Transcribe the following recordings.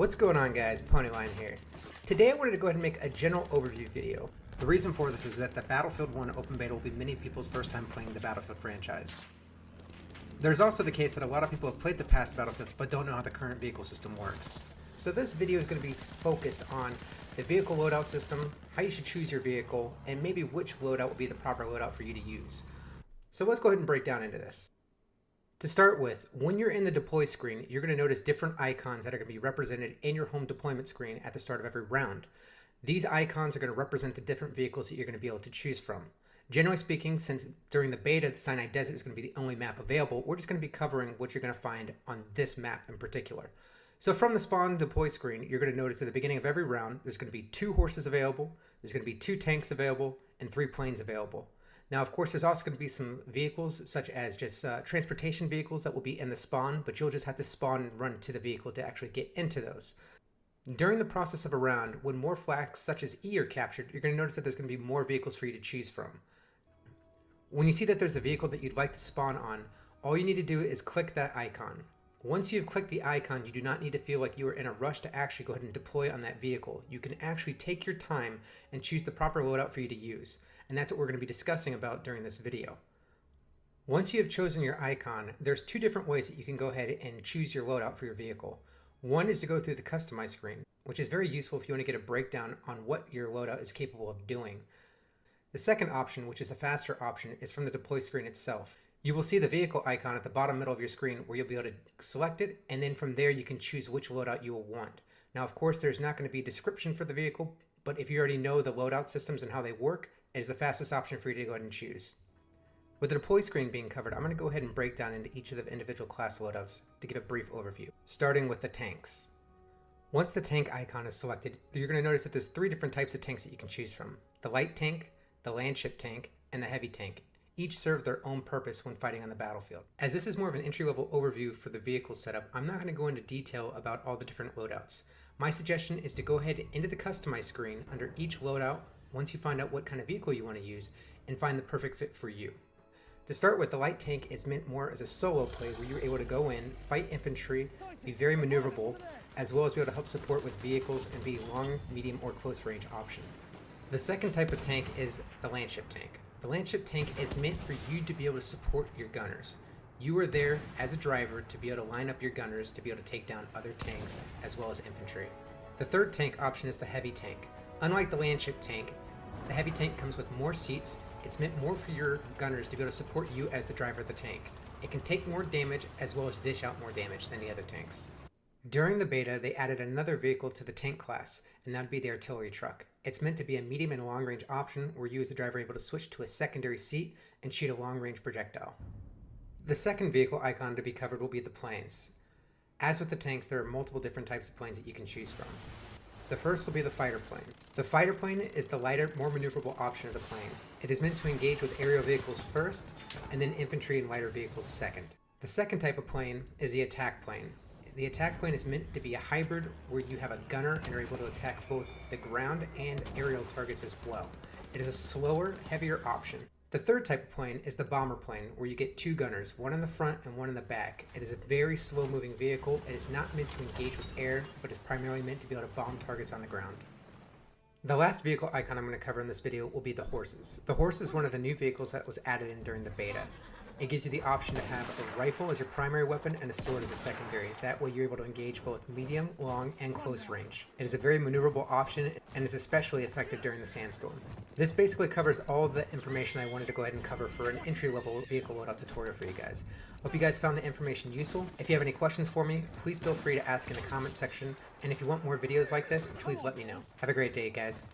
What's going on, guys? Ponyline here. Today I wanted to go ahead and make a general overview video. The reason for this is that the Battlefield 1 open beta will be many people's first time playing the Battlefield franchise. There's also the case that a lot of people have played the past Battlefields but don't know how the current vehicle system works. So this video is going to be focused on the vehicle loadout system, how you should choose your vehicle, and maybe which loadout will be the proper loadout for you to use. So let's go ahead and break down into this. To start with, when you're in the deploy screen, you're going to notice different icons that are going to be represented in your home deployment screen at the start of every round. These icons are going to represent the different vehicles that you're going to be able to choose from. Generally speaking, since during the beta, the Sinai Desert is going to be the only map available, we're just going to be covering what you're going to find on this map in particular. So from the spawn deploy screen, you're going to notice at the beginning of every round, there's going to be 2 horses available, there's going to be 2 tanks available, and 3 planes available. Now, of course, there's also going to be some vehicles, such as just transportation vehicles that will be in the spawn, but you'll just have to spawn and run to the vehicle to actually get into those. During the process of a round, when more flags such as E are captured, you're going to notice that there's going to be more vehicles for you to choose from. When you see that there's a vehicle that you'd like to spawn on, all you need to do is click that icon. Once you've clicked the icon, you do not need to feel like you are in a rush to actually go ahead and deploy on that vehicle. You can actually take your time and choose the proper loadout for you to use. And that's what we're going to be discussing about during this video. Once you have chosen your icon, there's 2 different ways that you can go ahead and choose your loadout for your vehicle. One is to go through the customize screen, which is very useful if you want to get a breakdown on what your loadout is capable of doing. The second option, which is the faster option, is from the deploy screen itself. You will see the vehicle icon at the bottom middle of your screen where you'll be able to select it, and then from there you can choose which loadout you will want. Now, of course, there's not going to be a description for the vehicle, but if you already know the loadout systems and how they work, it is the fastest option for you to go ahead and choose. With the deploy screen being covered, I'm going to go ahead and break down into each of the individual class loadouts to give a brief overview, starting with the tanks. Once the tank icon is selected, you're going to notice that there's 3 different types of tanks that you can choose from. The light tank, the landship tank, and the heavy tank. Each serve their own purpose when fighting on the battlefield. As this is more of an entry-level overview for the vehicle setup, I'm not going to go into detail about all the different loadouts. My suggestion is to go ahead into the customize screen under each loadout once you find out what kind of vehicle you want to use and find the perfect fit for you. To start with, the light tank is meant more as a solo play where you're able to go in, fight infantry, be very maneuverable, as well as be able to help support with vehicles and be long, medium, or close range option. The second type of tank is the landship tank. The landship tank is meant for you to be able to support your gunners. You are there as a driver to be able to line up your gunners to be able to take down other tanks as well as infantry. The third tank option is the heavy tank. Unlike the landship tank, the heavy tank comes with more seats. It's meant more for your gunners to be able to support you as the driver of the tank. It can take more damage as well as dish out more damage than the other tanks. During the beta, they added another vehicle to the tank class, and that would be the artillery truck. It's meant to be a medium and long range option where you as the driver are able to switch to a secondary seat and shoot a long range projectile. The second vehicle icon to be covered will be the planes. As with the tanks, there are multiple different types of planes that you can choose from. The first will be the fighter plane. The fighter plane is the lighter, more maneuverable option of the planes. It is meant to engage with aerial vehicles first, and then infantry and lighter vehicles second. The second type of plane is the attack plane. The attack plane is meant to be a hybrid where you have a gunner and are able to attack both the ground and aerial targets as well. It is a slower, heavier option. The third type of plane is the bomber plane, where you get 2 gunners, one in the front and one in the back. It is a very slow moving vehicle. It is not meant to engage with air, but is primarily meant to be able to bomb targets on the ground. The last vehicle icon I'm going to cover in this video will be the horses. The horse is one of the new vehicles that was added in during the beta. It gives you the option to have a rifle as your primary weapon and a sword as a secondary. That way you're able to engage both medium, long, and close range. It is a very maneuverable option and is especially effective during the sandstorm. This basically covers all of the information I wanted to go ahead and cover for an entry-level vehicle loadout tutorial for you guys. Hope you guys found the information useful. If you have any questions for me, please feel free to ask in the comment section. And if you want more videos like this, please let me know. Have a great day, guys.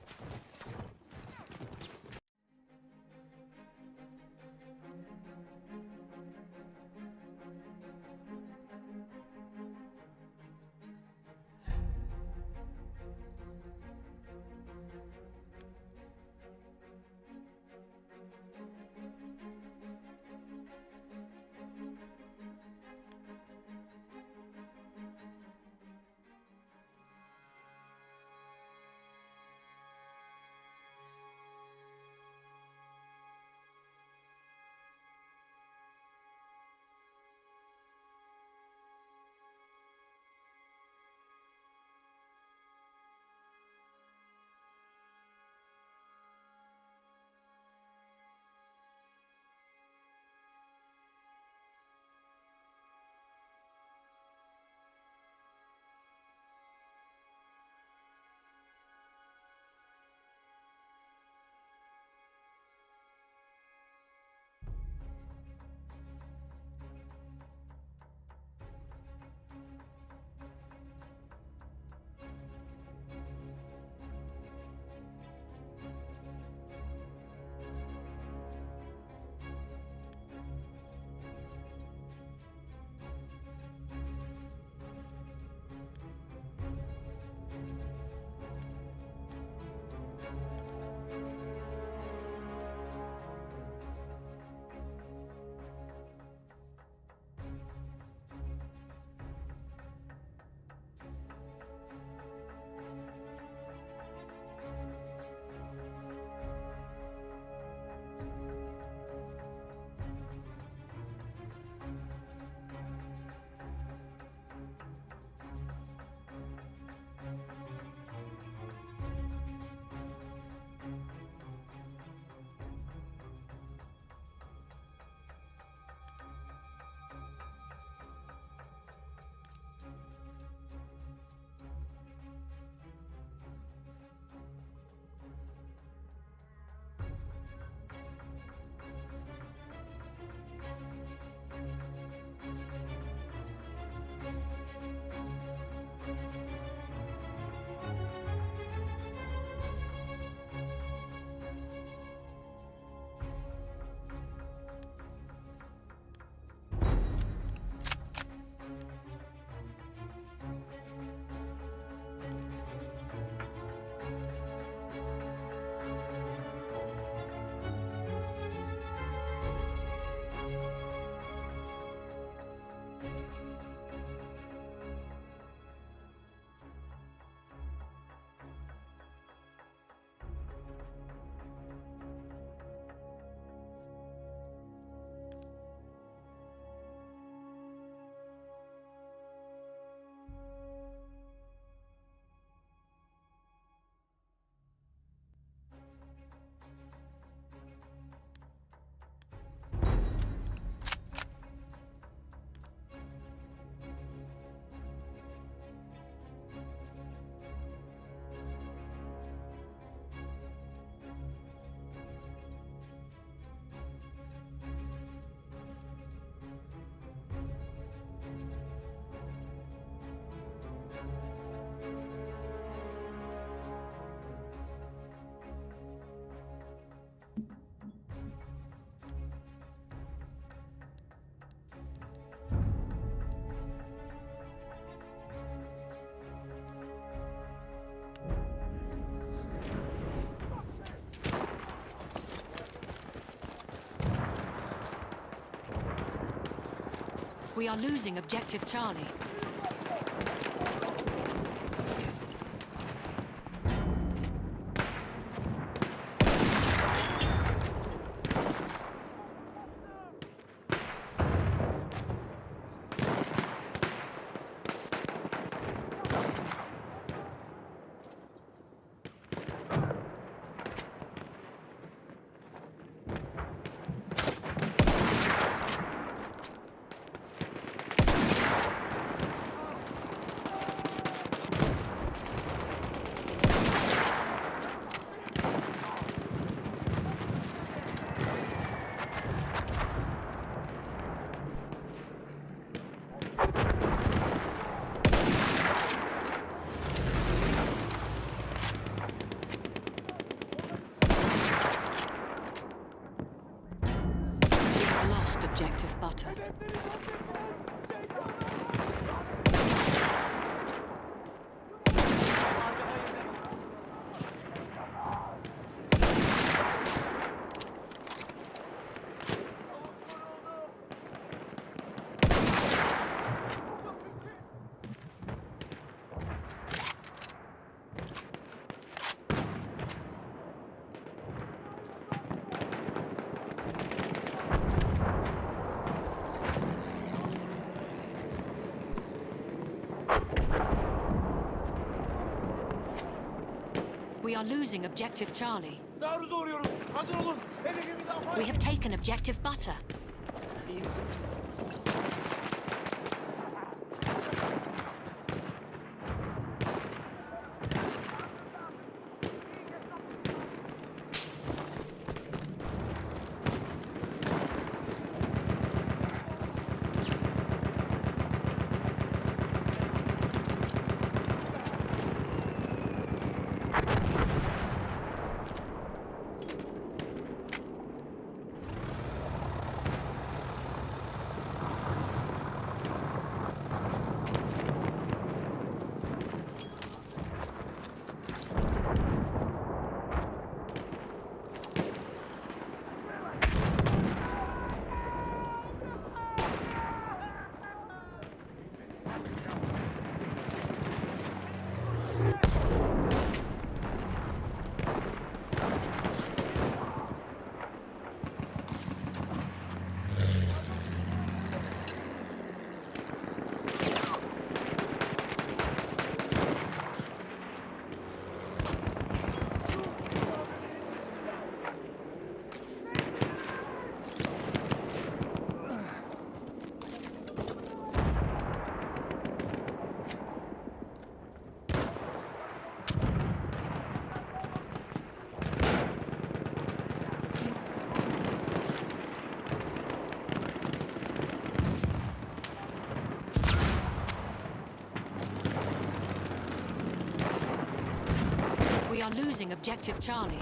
We are losing objective Charlie. We have lost objective Butter. We are losing objective Charlie. Taarruza uğruyoruz. Hazır olun. Hedefi müdafaa. We have taken objective Butter. İyi misin? We are losing objective Charlie.